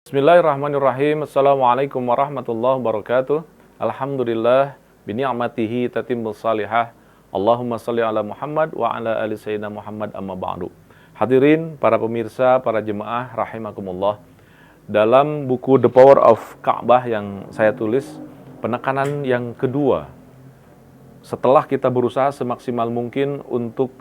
Bismillahirrahmanirrahim. Assalamualaikum warahmatullahi wabarakatuh. Alhamdulillah bini'matihi tatimmus salihah. Allahumma salli ala Muhammad wa ala ali sayyidina Muhammad amma ba'du. Hadirin para pemirsa, para jemaah rahimakumullah. Dalam buku The Power of Ka'bah yang saya tulis, penekanan yang kedua, setelah kita berusaha semaksimal mungkin untuk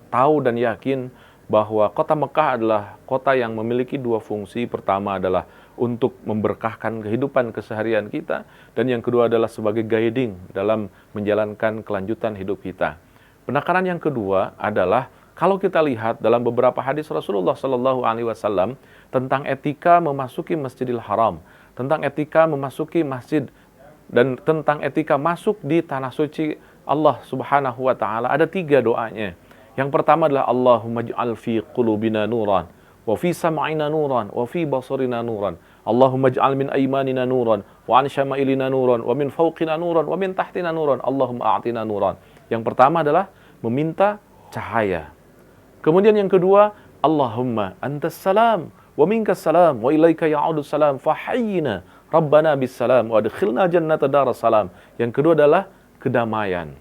tahu dan yakin bahwa kota Mekah adalah kota yang memiliki dua fungsi. Pertama adalah untuk memberkahkan kehidupan keseharian kita, dan yang kedua adalah sebagai guiding dalam menjalankan kelanjutan hidup kita. Penekanan yang kedua adalah kalau kita lihat dalam beberapa hadis Rasulullah Shallallahu Alaihi Wasallam tentang etika memasuki Masjidil Haram, tentang etika memasuki masjid, dan tentang etika masuk di tanah suci Allah Subhanahu Wa Taala, ada 3 doanya. Yang pertama adalah Allahumma ij'al fi qulubina nuran, wa fi sam'ina nuran, wa fi basarina nuran. Allahumma ij'al min aymanina nuran, wa an syama'ilina nuran, wa min fawqina nuran, wa min tahtina nuran. Allahumma a'tina nuran. Yang pertama adalah meminta cahaya. Kemudian yang kedua, Allahumma antas salam, wa minkas salam, wa ilaika ya'udus salam, fahayyina rabbana bis salam, wa adkhilna jannata daras salam. Yang kedua adalah kedamaian.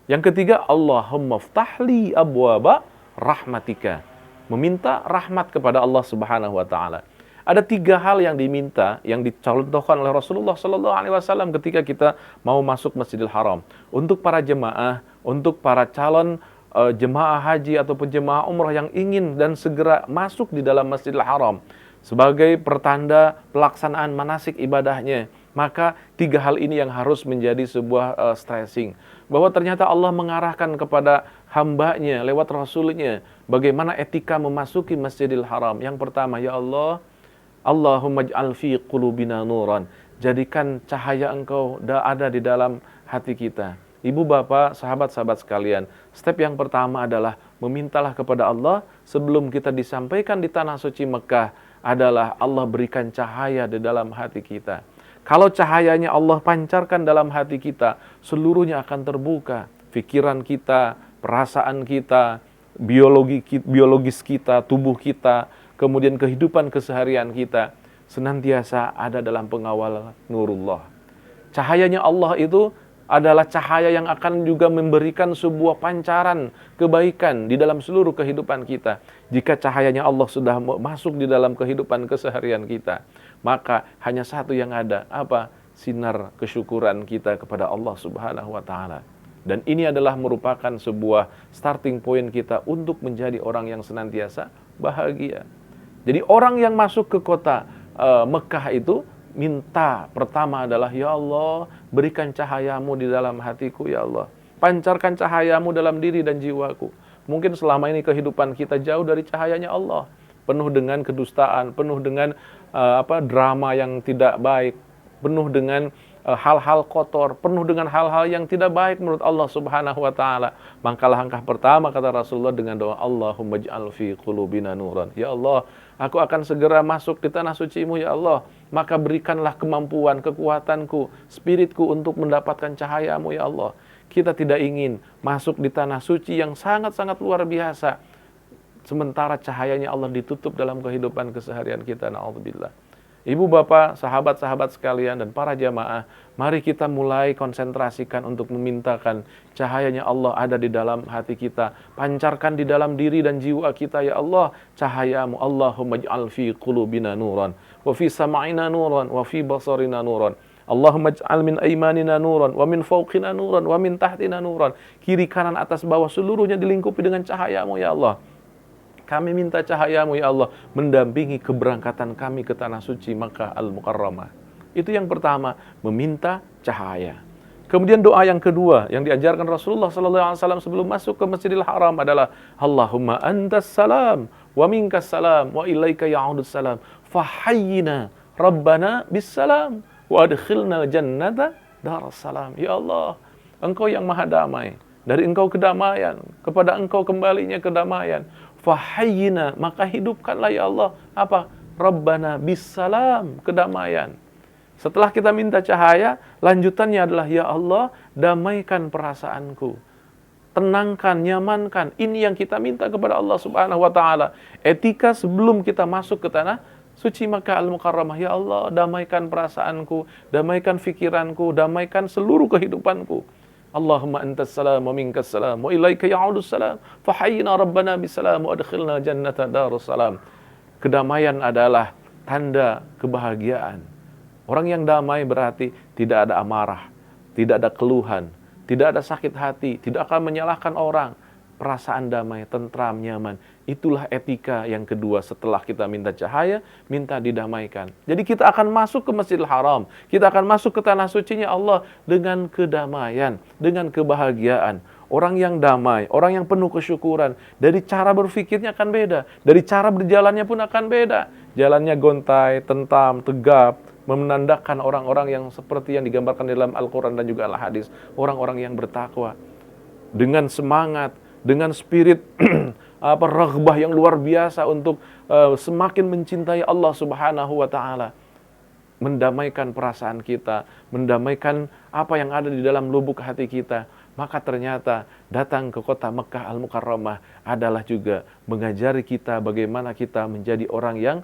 Yang ketiga, Allahumma ftahli abwaba rahmatika. Meminta rahmat kepada Allah Subhanahu wa taala. Ada 3 hal yang diminta, yang dicontohkan oleh Rasulullah Sallallahu Alaihi Wasallam ketika kita mau masuk Masjidil Haram. Untuk para jemaah, untuk para calon jemaah haji ataupun jemaah umrah yang ingin dan segera masuk di dalam Masjidil Haram sebagai pertanda pelaksanaan manasik ibadahnya, maka 3 hal ini yang harus menjadi sebuah stressing. Bahwa ternyata Allah mengarahkan kepada hambanya lewat Rasulnya bagaimana etika memasuki Masjidil Haram. Yang pertama, ya Allah, Allahumma ij'al fi qulubina nuran. Jadikan cahaya Engkau ada di dalam hati kita. Ibu, bapak, sahabat-sahabat sekalian, step yang pertama adalah memintalah kepada Allah sebelum kita disampaikan di tanah suci Mekah, adalah Allah berikan cahaya di dalam hati kita. Kalau cahayanya Allah pancarkan dalam hati kita, seluruhnya akan terbuka. Pikiran kita, perasaan kita, biologis kita, tubuh kita, kemudian kehidupan keseharian kita, senantiasa ada dalam pengawal nurullah. Cahayanya Allah itu adalah cahaya yang akan juga memberikan sebuah pancaran kebaikan di dalam seluruh kehidupan kita. Jika cahayanya Allah sudah masuk di dalam kehidupan keseharian kita, maka hanya satu yang ada, apa? Sinar kesyukuran kita kepada Allah Subhanahu wa taala. Dan ini adalah merupakan sebuah starting point kita untuk menjadi orang yang senantiasa bahagia. Jadi orang yang masuk ke kota Mekah itu minta pertama adalah, ya Allah, berikan cahayamu di dalam hatiku, ya Allah. Pancarkan cahayamu dalam diri dan jiwaku. Mungkin selama ini kehidupan kita jauh dari cahayanya Allah, penuh dengan kedustaan, penuh dengan drama yang tidak baik, penuh dengan hal-hal kotor, penuh dengan hal-hal yang tidak baik menurut Allah Subhanahu wa taala. Maka langkah pertama, kata Rasulullah, dengan doa, Allahumma ij'al fi qulubina nuran. Ya Allah, aku akan segera masuk di tanah suci-Mu, ya Allah. Maka berikanlah kemampuan, kekuatanku, spiritku untuk mendapatkan cahaya-Mu, ya Allah. Kita tidak ingin masuk di tanah suci yang sangat-sangat luar biasa, sementara cahayanya Allah ditutup dalam kehidupan keseharian kita. Na'udzubillah. Ibu, bapak, sahabat-sahabat sekalian, dan para jamaah, mari kita mulai konsentrasikan untuk memintakan cahayanya Allah ada di dalam hati kita. Pancarkan di dalam diri dan jiwa kita, ya Allah, cahayamu. Allahumma ij'al fi qulubina nuran, wa fi sam'ina nuran, wa fi basarina nuran. Allahumma ij'al min aymanina nuran, wa min fawqina nuran, wa min tahtina nuran. Kiri, kanan, atas, bawah, seluruhnya dilingkupi dengan cahayamu, ya Allah. Kami minta cahayamu, ya Allah, mendampingi keberangkatan kami ke tanah suci Makkah Al-Mukarramah. Itu yang pertama, meminta cahaya. Kemudian doa yang kedua yang diajarkan Rasulullah SAW sebelum masuk ke Masjidil Haram adalah, Allahumma antas salam, wa minkas salam, wa ilaika ya'udus salam, fahayyina rabbana bis salam, wa adkhilna jannata daras salam. Ya Allah, Engkau yang maha damai, dari Engkau kedamaian, kepada Engkau kembalinya kedamaian. Fahayyina, maka hidupkanlah, ya Allah, apa? Rabbana bisalam, kedamaian. Setelah kita minta cahaya, lanjutannya adalah, ya Allah, damaikan perasaanku. tenangkan, nyamankan. Ini yang kita minta kepada Allah Subhanahu wa taala. Etika sebelum kita masuk ke tanah suci Makkah Al-Mukarramah. Ya Allah, damaikan perasaanku, damaikan fikiranku, damaikan seluruh kehidupanku. Allahumma antas salam wa minkas salam wa ilaika ya'udus salam fahayyina rabbana bisalam wa adkhilna jannata darussalam. Kedamaian adalah tanda kebahagiaan. Orang yang damai berarti tidak ada amarah, tidak ada keluhan, tidak ada sakit hati, tidak akan menyalahkan orang. Perasaan damai, tentram, nyaman. Itulah etika yang kedua setelah kita minta cahaya, minta didamaikan. Jadi kita akan masuk ke Masjidil Haram, kita akan masuk ke tanah sucinya Allah dengan kedamaian, dengan kebahagiaan. Orang yang damai, orang yang penuh kesyukuran, dari cara berpikirnya akan beda, dari cara berjalannya pun akan beda. Jalannya gontai, tentam, tegap, menandakan orang-orang yang seperti yang digambarkan dalam Al-Quran dan juga Al-Hadis. Orang-orang yang bertakwa, dengan semangat, dengan spirit raghbah yang luar biasa untuk semakin mencintai Allah Subhanahu wa taala. Mendamaikan perasaan kita, mendamaikan apa yang ada di dalam lubuk hati kita. Maka ternyata datang ke kota Mekah Al-Mukarramah adalah juga mengajari kita bagaimana kita menjadi orang yang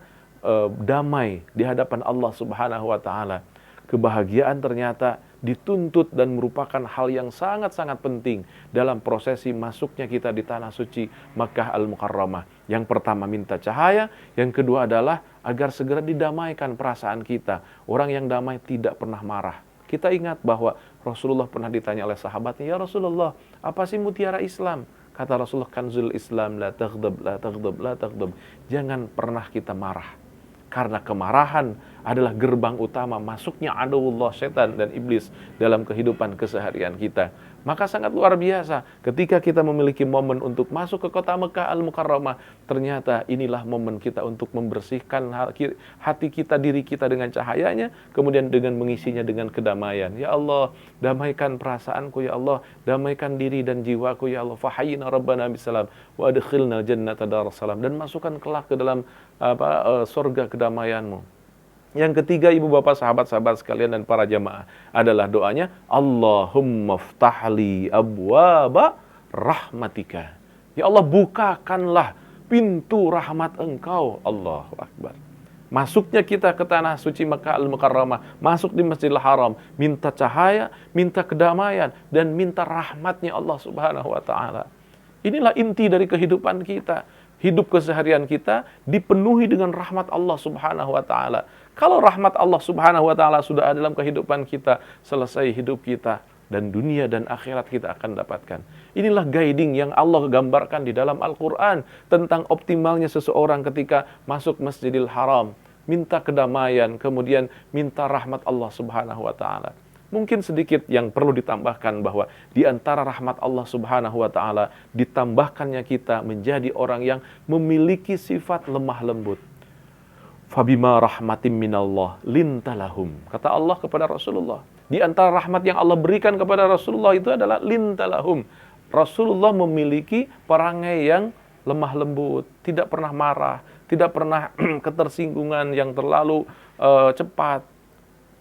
damai di hadapan Allah Subhanahu wa taala. Kebahagiaan ternyata dituntut dan merupakan hal yang sangat-sangat penting dalam prosesi masuknya kita di tanah suci Makkah Al-Mukarramah. Yang pertama minta cahaya, yang kedua adalah agar segera didamaikan perasaan kita. Orang yang damai tidak pernah marah. Kita ingat bahwa Rasulullah pernah ditanya oleh sahabatnya, "Ya Rasulullah, apa sih mutiara Islam?" Kata Rasulullah, "Kanzul Islam, la taghdab, la taghdab, la taghdab." Jangan pernah kita marah. Karena kemarahan adalah gerbang utama masuknya aduwullah, setan dan iblis dalam kehidupan keseharian kita. Maka sangat luar biasa ketika kita memiliki momen untuk masuk ke kota Mekah Al-Mukarramah. Ternyata inilah momen kita untuk membersihkan hati kita, diri kita dengan cahayanya. Kemudian dengan mengisinya dengan kedamaian. Ya Allah, damaikan perasaanku ya Allah. Damaikan diri dan jiwaku ya Allah. Fahayyina rabbana bisalam wa adkhilna jannata darussalam. Dan masukkan kelak ke dalam surga kedamaianmu. Yang ketiga, ibu bapak, sahabat-sahabat sekalian dan para jamaah, adalah doanya Allahumma ftahli abwaba rahmatika. Ya Allah, bukakanlah pintu rahmat Engkau. Allahu Akbar. Masuknya kita ke tanah suci Makkah Al-Mukarramah, masuk di Masjidil Haram, minta cahaya, minta kedamaian, dan minta rahmatnya Allah Subhanahu wa ta'ala. Inilah inti dari kehidupan kita. Hidup keseharian kita dipenuhi dengan rahmat Allah Subhanahu wa ta'ala. Kalau rahmat Allah Subhanahu wa ta'ala sudah ada dalam kehidupan kita, selesai hidup kita, dan dunia dan akhirat kita akan dapatkan. Inilah guiding yang Allah gambarkan di dalam Al-Quran tentang optimalnya seseorang ketika masuk Masjidil Haram. Minta kedamaian, kemudian minta rahmat Allah Subhanahu wa ta'ala. Mungkin sedikit yang perlu ditambahkan bahwa di antara rahmat Allah Subhanahu wa ta'ala ditambahkannya kita menjadi orang yang memiliki sifat lemah lembut. Fabima rahmatim minallah lintalahum. Kata Allah kepada Rasulullah. Di antara rahmat yang Allah berikan kepada Rasulullah itu adalah lintalahum. Rasulullah memiliki perangai yang lemah lembut, tidak pernah marah, tidak pernah ketersinggungan yang terlalu cepat.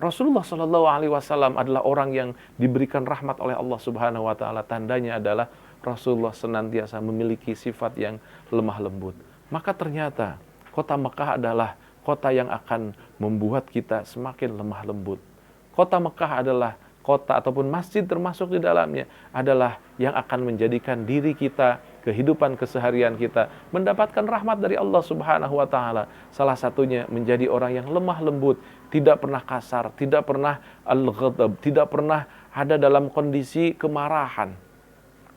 Rasulullah Shallallahu Alaihi Wasallam adalah orang yang diberikan rahmat oleh Allah Subhanahu Wa Taala. Tandanya adalah Rasulullah senantiasa memiliki sifat yang lemah lembut. Maka ternyata kota Mekah adalah kota yang akan membuat kita semakin lemah lembut. Kota Mekah adalah kota ataupun masjid termasuk di dalamnya adalah yang akan menjadikan diri kita, kehidupan keseharian kita mendapatkan rahmat dari Allah Subhanahu wa taala. Salah satunya menjadi orang yang lemah lembut, tidak pernah kasar, tidak pernah al-ghadab, tidak pernah ada dalam kondisi kemarahan.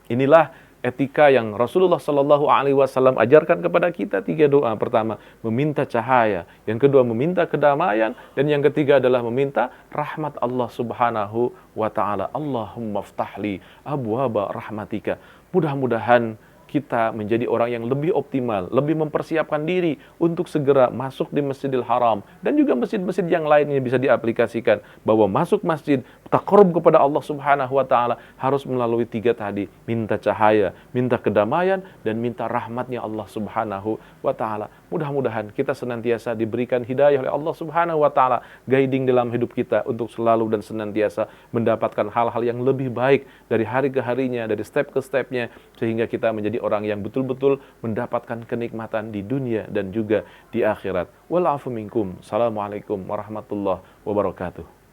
Inilah etika yang Rasulullah Shallallahu Alaihi Wasallam ajarkan kepada kita. 3 doa. Pertama, meminta cahaya. Yang kedua, meminta kedamaian. Dan yang ketiga adalah meminta rahmat Allah Subhanahu wa Ta'ala. Allahumma ftahli abwaba rahmatika. Mudah-mudahan kita menjadi orang yang lebih optimal, lebih mempersiapkan diri untuk segera masuk di Masjidil Haram dan juga masjid-masjid yang lainnya bisa diaplikasikan bahwa masuk masjid taqarrub kepada Allah Subhanahu wa taala harus melalui 3 tadi, minta cahaya, minta kedamaian dan minta rahmatnya Allah Subhanahu wa taala. Mudah-mudahan kita senantiasa diberikan hidayah oleh Allah Subhanahu wa taala, guiding dalam hidup kita untuk selalu dan senantiasa mendapatkan hal-hal yang lebih baik dari hari ke harinya, dari step ke stepnya, sehingga kita menjadi orang yang betul-betul mendapatkan kenikmatan di dunia dan juga di akhirat. Wal afu minkum. Assalamualaikum warahmatullahi wabarakatuh.